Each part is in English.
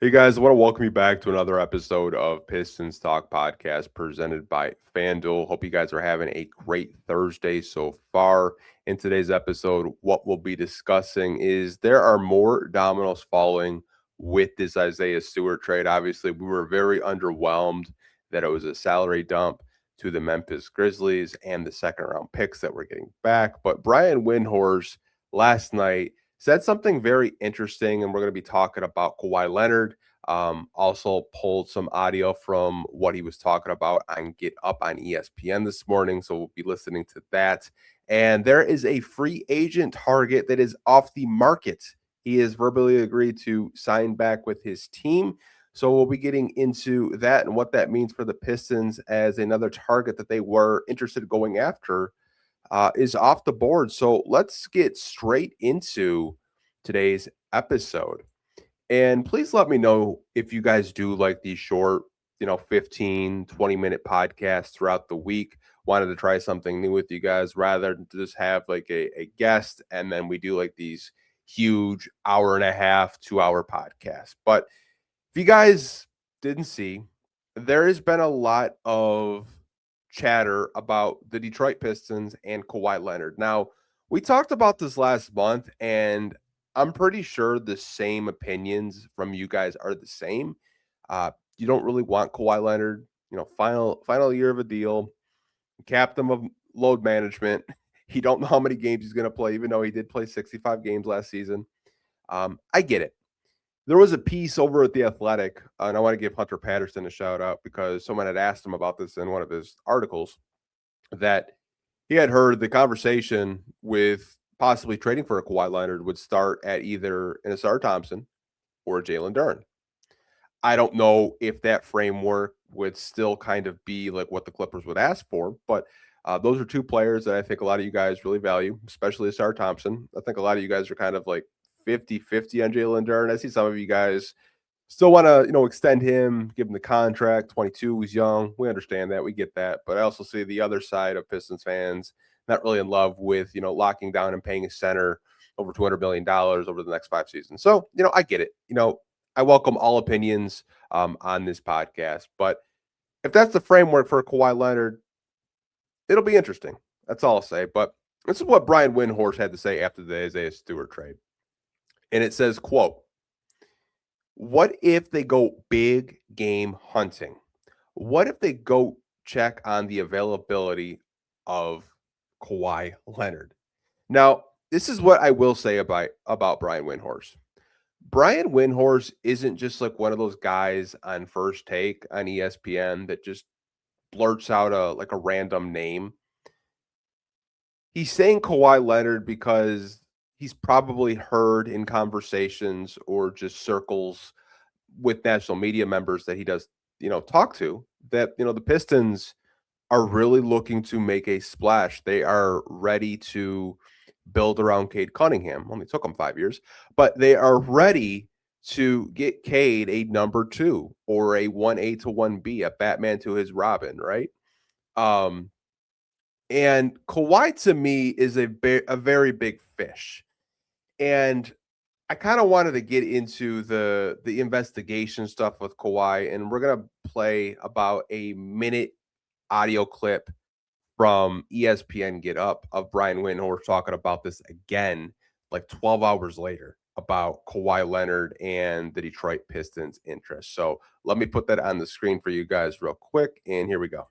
Hey guys, I want to welcome you back to another episode of Pistons Talk podcast presented by FanDuel. Hope you guys are having a great Thursday so far. In today's episode, what we'll be discussing is there are more dominoes falling with this Isaiah Stewart trade. Obviously, we were very underwhelmed that it was a salary dump to the Memphis Grizzlies and the second round picks that we're getting back. But Brian Windhorst last night said something very interesting, and we're going to be talking about Kawhi Leonard. Also pulled some audio from what he was talking about on Get Up on ESPN this morning, so we'll be listening to that. And there is a free agent target that is off the market. He has verbally agreed to sign back with his team. So we'll be getting into that and what that means for the Pistons as another target that they were interested in going after is off the board. So let's get straight into today's episode. And please let me know if you guys do like these short, 15, 20-minute podcasts throughout the week. Wanted to try something new with you guys rather than just have like a guest and then we do like these huge hour and a half, 2-hour podcasts. But if you guys didn't see, there has been a lot of chatter about the Detroit Pistons and Kawhi Leonard. Now, we talked about this last month, and I'm pretty sure the same opinions from you guys are the same. You don't really want Kawhi Leonard, final year of a deal, captain of load management. He don't know how many games he's going to play, even though he did play 65 games last season. I get it. There was a piece over at The Athletic, and I want to give Hunter Patterson a shout out because someone had asked him about this in one of his articles, that he had heard the conversation with possibly trading for a Kawhi Leonard would start at either an Ausar Thompson or a Jalen Duren. I don't know if that framework would still kind of be like what the Clippers would ask for, but those are two players that I think a lot of you guys really value, especially Ausar Thompson. I think a lot of you guys are kind of like 50-50 on Jalen Duren. I see some of you guys still want to, extend him, give him the contract. 22, he's young. We understand that. We get that. But I also see the other side of Pistons fans not really in love with, locking down and paying a center over $200 million over the next 5 seasons. So, I get it. I welcome all opinions on this podcast. But if that's the framework for Kawhi Leonard, it'll be interesting. That's all I'll say. But this is what Brian Windhorst had to say after the Isaiah Stewart trade. And it says, quote, "What if they go big game hunting? What if they go check on the availability of Kawhi Leonard?" Now, this is what I will say about Brian Windhorst. Brian Windhorst isn't just like one of those guys on First Take on ESPN that just blurts out a random name. He's saying Kawhi Leonard because he's probably heard in conversations or just circles with national media members that he does, talk to, that, the Pistons are really looking to make a splash. They are ready to build around Cade Cunningham. Only took them 5 years, but they are ready to get Cade a number 2 or a 1A to 1B, a Batman to his Robin, right? And Kawhi to me is a very big fish. And I kind of wanted to get into the investigation stuff with Kawhi, and we're gonna play about a minute audio clip from ESPN Get Up of Brian Windhorst talking about this again, like 12 hours later, about Kawhi Leonard and the Detroit Pistons' interest. So let me put that on the screen for you guys real quick, and here we go.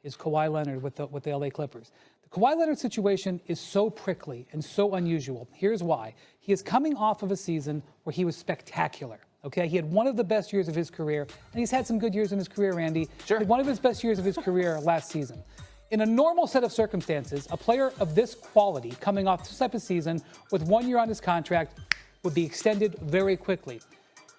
Is Kawhi Leonard with the LA Clippers. The Kawhi Leonard situation is so prickly and so unusual. Here's why. He is coming off of a season where he was spectacular. Okay, he had one of the best years of his career, and he's had some good years in his career, Randy. Sure. He had one of his best years of his career last season. In a normal set of circumstances, a player of this quality coming off this type of season with 1 year on his contract would be extended very quickly.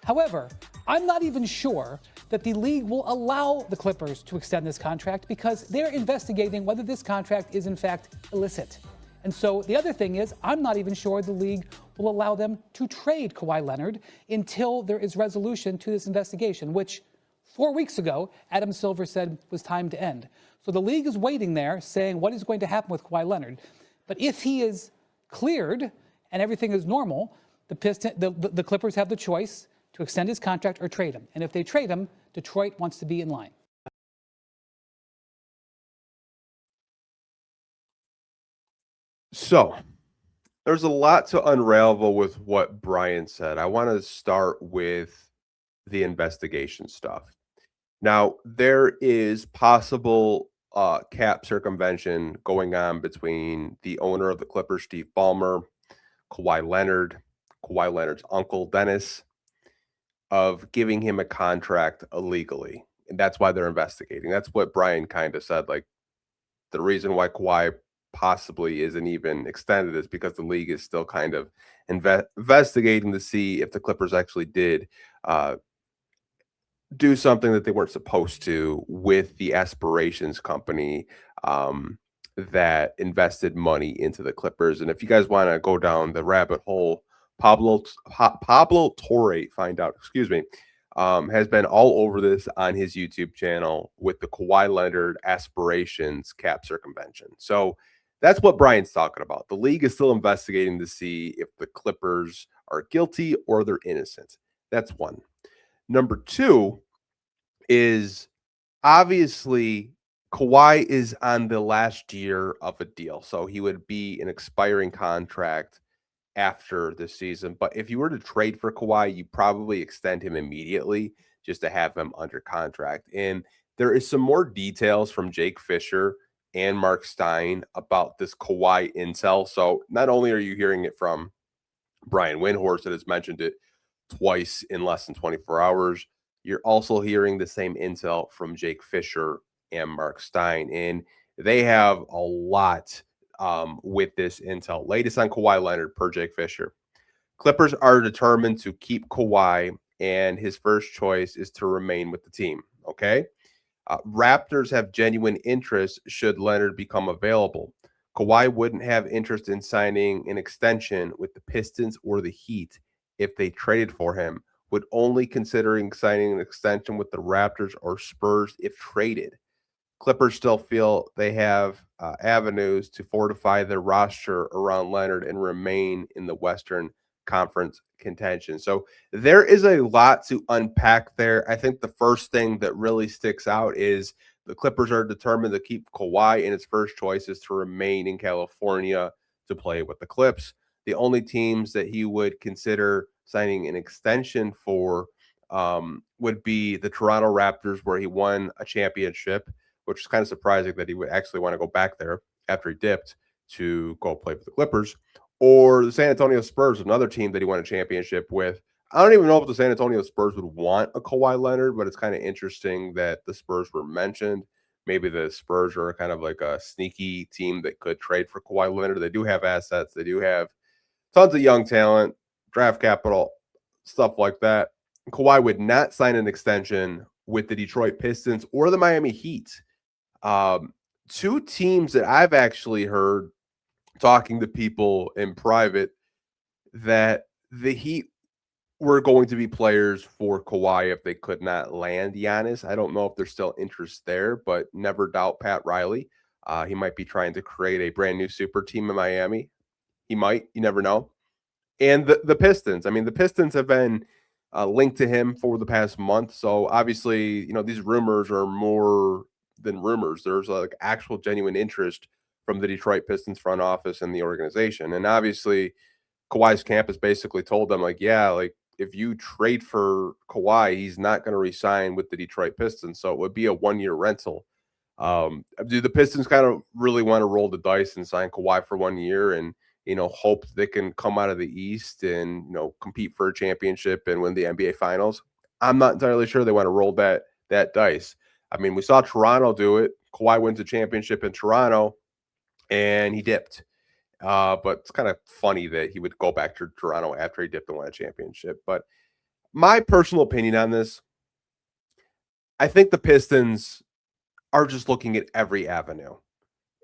However, I'm not even sure that the league will allow the Clippers to extend this contract because they're investigating whether this contract is in fact illicit. And so the other thing is, I'm not even sure the league will allow them to trade Kawhi Leonard until there is resolution to this investigation, which 4 weeks ago, Adam Silver said was time to end. So the league is waiting there saying what is going to happen with Kawhi Leonard. But if he is cleared and everything is normal, the Clippers have the choice to extend his contract or trade him. And if they trade him, Detroit wants to be in line. So there's a lot to unravel with what Brian said. I want to start with the investigation stuff. Now, there is possible cap circumvention going on between the owner of the Clippers, Steve Ballmer, Kawhi Leonard, Kawhi Leonard's uncle, Dennis, of giving him a contract illegally. And that's why they're investigating. That's what Brian kind of said. Like, the reason why Kawhi possibly isn't even extended is because the league is still kind of investigating to see if the Clippers actually did do something that they weren't supposed to with the aspirations company that invested money into the Clippers. And if you guys want to go down the rabbit hole, Pablo Torre, find out, excuse me, has been all over this on his YouTube channel with the Kawhi Leonard aspirations cap circumvention. So that's what Brian's talking about. The league is still investigating to see if the Clippers are guilty or they're innocent. That's one. Number two is obviously Kawhi is on the last year of a deal. So he would be an expiring contract after this season. But if you were to trade for Kawhi, you probably extend him immediately just to have him under contract. And there is some more details from Jake Fisher and Mark Stein about this Kawhi intel. So not only are you hearing it from Brian Windhorst that has mentioned it twice in less than 24 hours, you're also hearing the same intel from Jake Fisher and Mark Stein. And they have a lot with this intel. Latest on Kawhi Leonard per Jake Fisher. Clippers are determined to keep Kawhi, and his first choice is to remain with the team. Okay. Raptors have genuine interest should Leonard become available. Kawhi wouldn't have interest in signing an extension with the Pistons or the Heat if they traded for him, would only considering signing an extension with the Raptors or Spurs if traded. Clippers still feel they have avenues to fortify their roster around Leonard and remain in the Western Conference contention. So there is a lot to unpack there. I think the first thing that really sticks out is the Clippers are determined to keep Kawhi, and its first choice is to remain in California to play with the Clips. The only teams that he would consider signing an extension for would be the Toronto Raptors, where he won a championship, which is kind of surprising that he would actually want to go back there after he dipped to go play for the Clippers, or the San Antonio Spurs, another team that he won a championship with. I don't even know if the San Antonio Spurs would want a Kawhi Leonard, but it's kind of interesting that the Spurs were mentioned. Maybe the Spurs are kind of like a sneaky team that could trade for Kawhi Leonard. They do have assets. They do have tons of young talent, draft capital, stuff like that. Kawhi would not sign an extension with the Detroit Pistons or the Miami Heat. Two teams that I've actually heard talking to people in private that the Heat were going to be players for Kawhi if they could not land Giannis. I don't know if there's still interest there, but never doubt Pat Riley. He might be trying to create a brand new super team in Miami. He might. You never know. And the Pistons. I mean, the Pistons have been linked to him for the past month. So obviously, these rumors are more than rumors. There's like actual genuine interest from the Detroit Pistons front office and the organization. And obviously, Kawhi's camp has basically told them, like, yeah, like if you trade for Kawhi, he's not going to resign with the Detroit Pistons. So it would be a 1-year rental. Do the Pistons kind of really want to roll the dice and sign Kawhi for 1 year and hope they can come out of the East and compete for a championship and win the NBA Finals? I'm not entirely sure they want to roll that dice. I mean, we saw Toronto do it. Kawhi wins a championship in Toronto, and he dipped. But it's kind of funny that he would go back to Toronto after he dipped and won a championship. But my personal opinion on this, I think the Pistons are just looking at every avenue.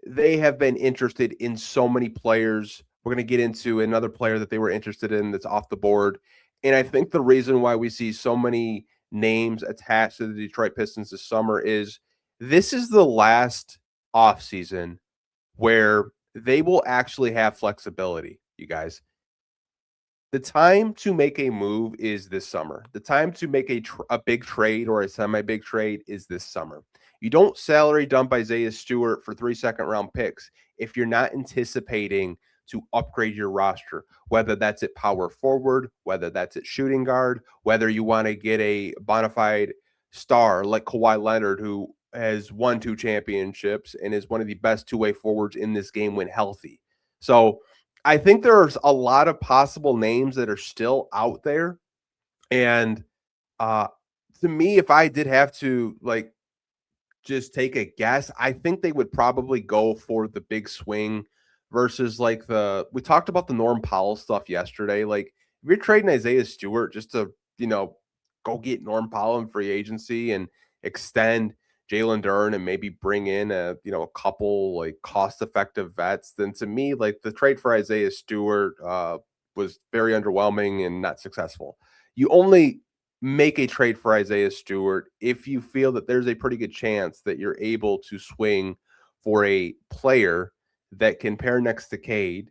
They have been interested in so many players. We're going to get into another player that they were interested in that's off the board. And I think the reason why we see so many names attached to the Detroit Pistons this summer is this is the last offseason where they will actually have flexibility, you guys. The time to make a move is this summer. The time to make a big trade or a semi-big trade is this summer. You don't salary dump Isaiah Stewart for 3 second-round picks if you're not anticipating to upgrade your roster, whether that's at power forward, whether that's at shooting guard, whether you want to get a bona fide star like Kawhi Leonard, who has won 2 championships and is one of the best two-way forwards in this game when healthy. So I think there's a lot of possible names that are still out there. And uh, to me, if I did have to just take a guess, I think they would probably go for the big swing versus we talked about the Norm Powell stuff yesterday. Like if you're trading Isaiah Stewart just to, go get Norm Powell in free agency and extend Jalen Duren and maybe bring in a couple like cost effective vets, then to me, like the trade for Isaiah Stewart was very underwhelming and not successful. You only make a trade for Isaiah Stewart if you feel that there's a pretty good chance that you're able to swing for a player that can pair next to Cade.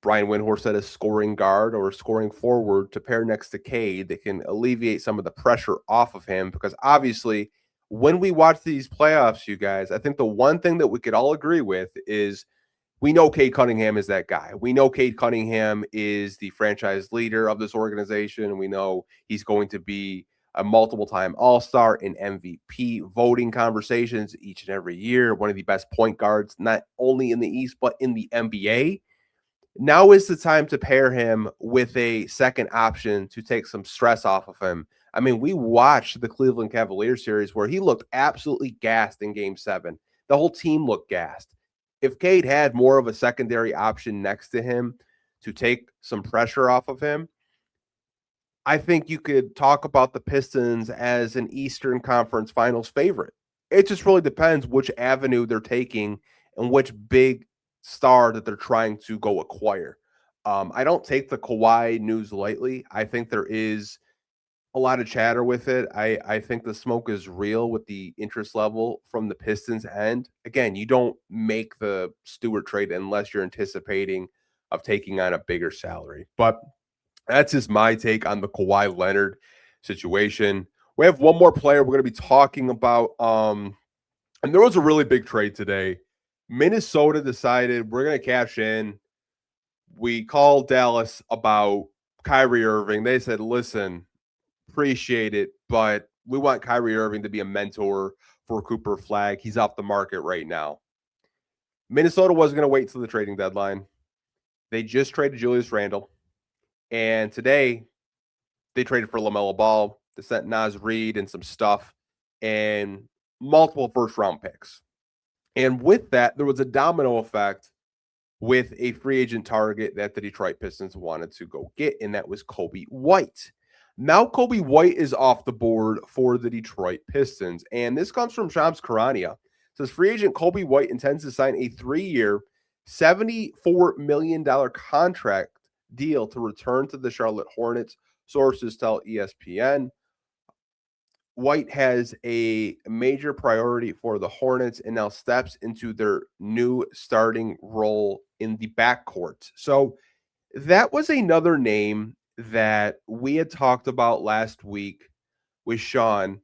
Brian Windhorst said a scoring guard or a scoring forward to pair next to Cade that can alleviate some of the pressure off of him. Because obviously, when we watch these playoffs, you guys, I think the one thing that we could all agree with is we know Cade Cunningham is that guy. We know Cade Cunningham is the franchise leader of this organization. And we know he's going to be a multiple time All-Star in MVP voting conversations each and every year. One of the best point guards, not only in the East, but in the NBA. Now is the time to pair him with a second option to take some stress off of him. I mean, we watched the Cleveland Cavaliers series where he looked absolutely gassed in game 7. The whole team looked gassed. If Cade had more of a secondary option next to him to take some pressure off of him, I think you could talk about the Pistons as an Eastern Conference Finals favorite. It just really depends which avenue they're taking and which big star that they're trying to go acquire. I don't take the Kawhi news lightly. I think there is a lot of chatter with it. I think the smoke is real with the interest level from the Pistons end. Again, you don't make the Stewart trade unless you're anticipating of taking on a bigger salary. But that's just my take on the Kawhi Leonard situation. We have one more player we're going to be talking about. And there was a really big trade today. Minnesota decided we're going to cash in. We called Dallas about Kyrie Irving. They said, listen, appreciate it, but we want Kyrie Irving to be a mentor for Cooper Flag. He's off the market right now. Minnesota wasn't going to wait till the trading deadline. They just traded Julius Randle. And today, they traded for LaMelo Ball. They sent Naz Reid and some stuff and multiple first-round picks. And with that, there was a domino effect with a free agent target that the Detroit Pistons wanted to go get, and that was Coby White. Now Coby White is off the board for the Detroit Pistons, and this comes from Shams Charania. It says free agent Coby White intends to sign a 3-year, $74 million contract deal to return to the Charlotte Hornets, sources tell ESPN. White has a major priority for the Hornets and now steps into their new starting role in the backcourt. So that was another name that we had talked about last week with Sean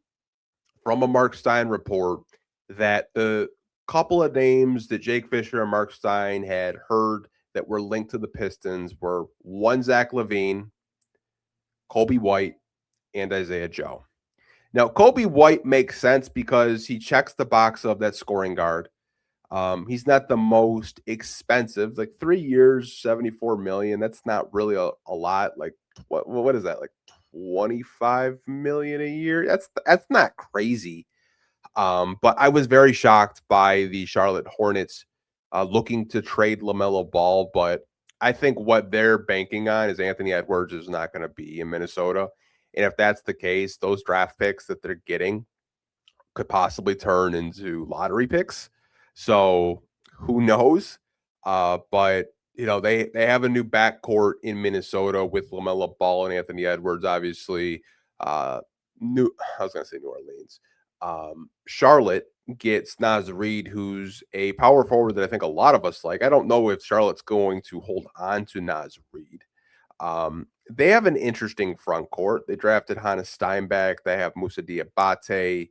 from a Mark Stein report, that the couple of names that Jake Fisher and Mark Stein had heard that were linked to the Pistons were one Zach LaVine, Coby White, and Isaiah Joe. Now, Coby White makes sense because he checks the box of that scoring guard. He's not the most expensive, like 3 years, $74 million. That's not really a lot. Like what is that? Like $25 million a year. That's not crazy. But I was very shocked by the Charlotte Hornets looking to trade LaMelo Ball. But I think what they're banking on is Anthony Edwards is not going to be in Minnesota. And if that's the case, those draft picks that they're getting could possibly turn into lottery picks. So who knows? But they have a new backcourt in Minnesota with LaMelo Ball and Anthony Edwards. Obviously, I was going to say New Orleans. Charlotte gets Naz Reid, who's a power forward that I think a lot of us like. I don't know if Charlotte's going to hold on to Naz Reid. They have an interesting front court. They drafted Hannes Steinbeck. They have Moussa Diabate,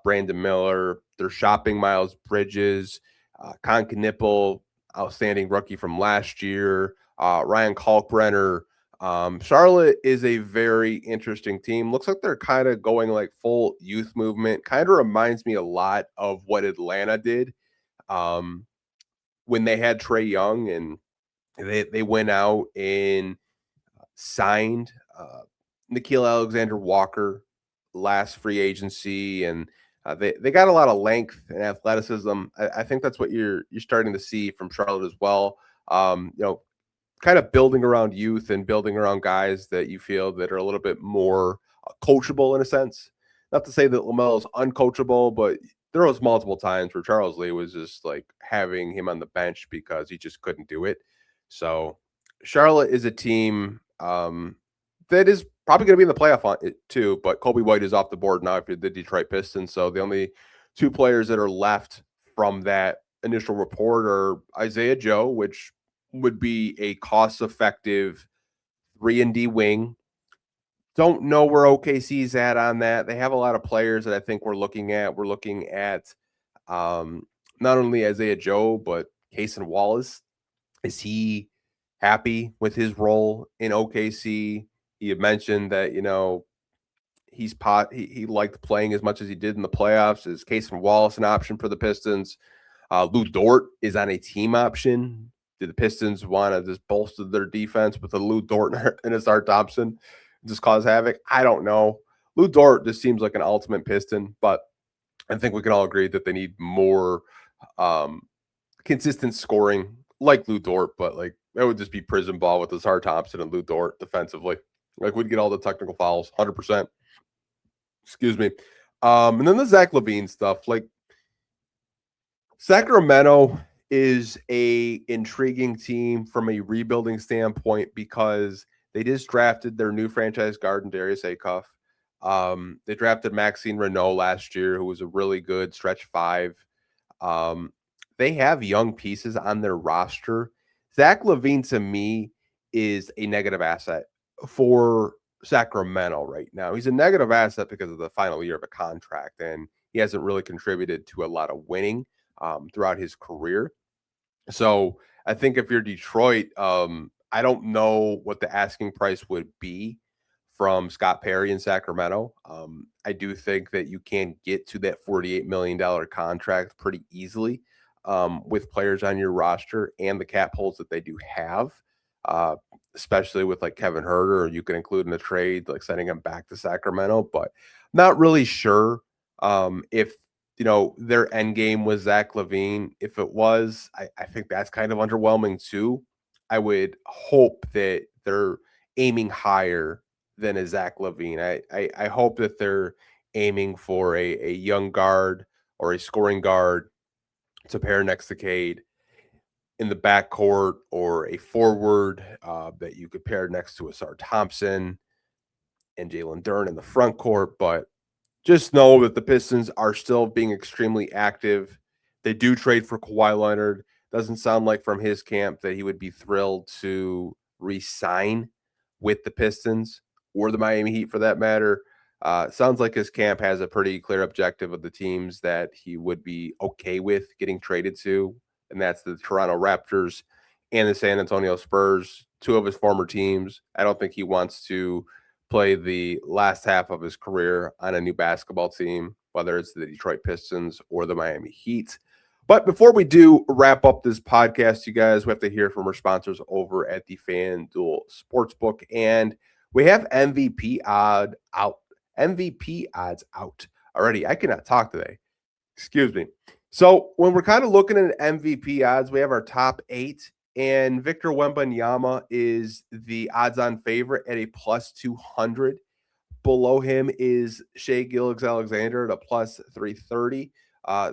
Brandon Miller. They're shopping Miles Bridges, Con Knippel, outstanding rookie from last year, Ryan Kalkbrenner. Charlotte is a very interesting team. Looks like they're kind of going like full youth movement. Kind of reminds me a lot of what Atlanta did um, when they had Trae Young, and they went out and signed Nickeil Alexander-Walker last free agency, and they got a lot of length and athleticism. I think that's what you're starting to see from Charlotte as well. Kind of building around youth and building around guys that you feel that are a little bit more coachable in a sense. Not to say that LaMelo's uncoachable, but there was multiple times where Charles Lee was just like having him on the bench because he just couldn't do it. So Charlotte is a team that is probably going to be in the playoff on it too, but Coby White is off the board now for the Detroit Pistons. So the only two players that are left from that initial report are Isaiah Joe, which would be a cost-effective 3-and-D wing. Don't know where OKC's at on that. They have a lot of players that I think we're looking at. We're looking at not only Isaiah Joe, but Cason Wallace. Is he happy with his role in OKC? He had mentioned that, he liked playing as much as he did in the playoffs. Is Cason Wallace an option for the Pistons? Lou Dort is on a team option. Do the Pistons want to just bolster their defense with a Lou Dort and Ausar Thompson, just cause havoc? I don't know. Lou Dort just seems like an ultimate Piston, but I think we can all agree that they need more consistent scoring like Lou Dort, but like it would just be prison ball with Ausar Thompson and Lou Dort defensively. Like we'd get all the technical fouls, 100%. Excuse me. And then the Zach LaVine stuff, like Sacramento is a intriguing team from a rebuilding standpoint because they just drafted their new franchise guard in Darius Acuff. They drafted Maxine Renault last year, who was a really good stretch five. They have young pieces on their roster. Zach LaVine, to me, is a negative asset for Sacramento right now. He's a negative asset because of the final year of a contract, and he hasn't really contributed to a lot of winning throughout his career. So I think if you're Detroit, I don't know what the asking price would be from Scott Perry in Sacramento. I do think that you can get to that $48 million contract pretty easily with players on your roster and the cap holes that they do have, especially with like Kevin Huerter, or you can include in a trade, like sending him back to Sacramento, but not really sure if their end game was Zach LaVine. If it was, I think that's kind of underwhelming too. I would hope that they're aiming higher than a Zach LaVine. I hope that they're aiming for a young guard or a scoring guard to pair next to Cade in the backcourt, or a forward that you could pair next to Ausar Thompson and Jalen Duren in the front court. But just know that the Pistons are still being extremely active. They do trade for Kawhi Leonard. Doesn't sound like from his camp that he would be thrilled to re-sign with the Pistons or the Miami Heat for that matter. Sounds like his camp has a pretty clear objective of the teams that he would be okay with getting traded to, and that's the Toronto Raptors and the San Antonio Spurs, two of his former teams. I don't think he wants to play the last half of his career on a new basketball team, whether it's the Detroit Pistons or the Miami Heat. But before we do wrap up this podcast, you guys, we have to hear from our sponsors over at the FanDuel Sportsbook. And we have MVP odds out. MVP odds out already. I cannot talk today. Excuse me. So when we're kind of looking at MVP odds, we have our top 8. And Victor Wembanyama is the odds-on favorite at a plus 200. Below him is Shai Gilgeous-Alexander at a plus 330,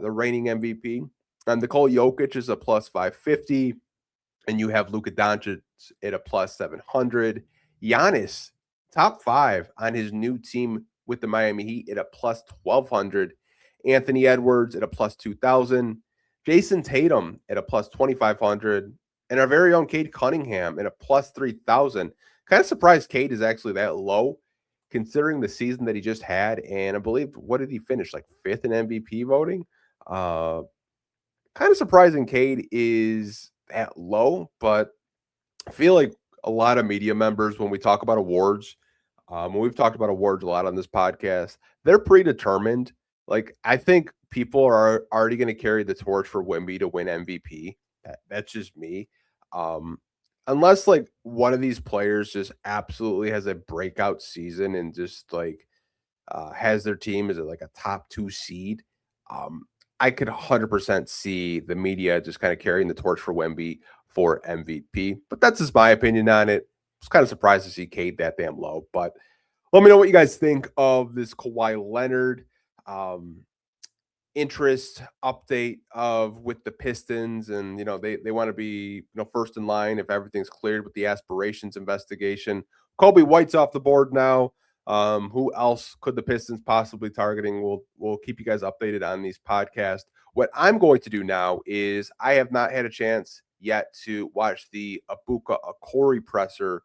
the reigning MVP. And Nikola Jokic is a plus 550. And you have Luka Doncic at a plus 700. Giannis, top 5 on his new team with the Miami Heat at a plus 1,200. Anthony Edwards at a plus 2,000. Jason Tatum at a plus 2,500. And our very own Cade Cunningham at a plus 3,000. Kind of surprised Cade is actually that low, considering the season that he just had. And I believe, what did he finish? Like fifth in MVP voting? Uh, Kind of surprising Cade is that low, but I feel like a lot of media members, when we talk about awards, when we've talked about awards a lot on this podcast, they're predetermined. Like, I think people are already going to carry the torch for Wemby to win MVP. That's just me. Um, Unless like one of these players just absolutely has a breakout season and just like has their team as like a top 2 seed, um, I could 100% see the media just kind of carrying the torch for Wemby for MVP. But that's just my opinion on it. I was kind of surprised to see Cade that damn low. But let me know what you guys think of this Kawhi Leonard um, interest update of with the Pistons. And they want to be first in line if everything's cleared with the aspirations investigation. Coby White's off the board now. Who else could the Pistons possibly targeting? We'll keep you guys updated on these podcasts. What I'm going to do now is I have not had a chance yet to watch the Abuka Akori presser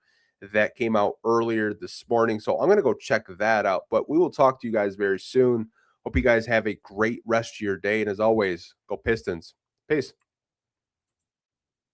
that came out earlier this morning. So I'm going to go check that out. But we will talk to you guys very soon. Hope you guys have a great rest of your day. And as always, go Pistons. Peace.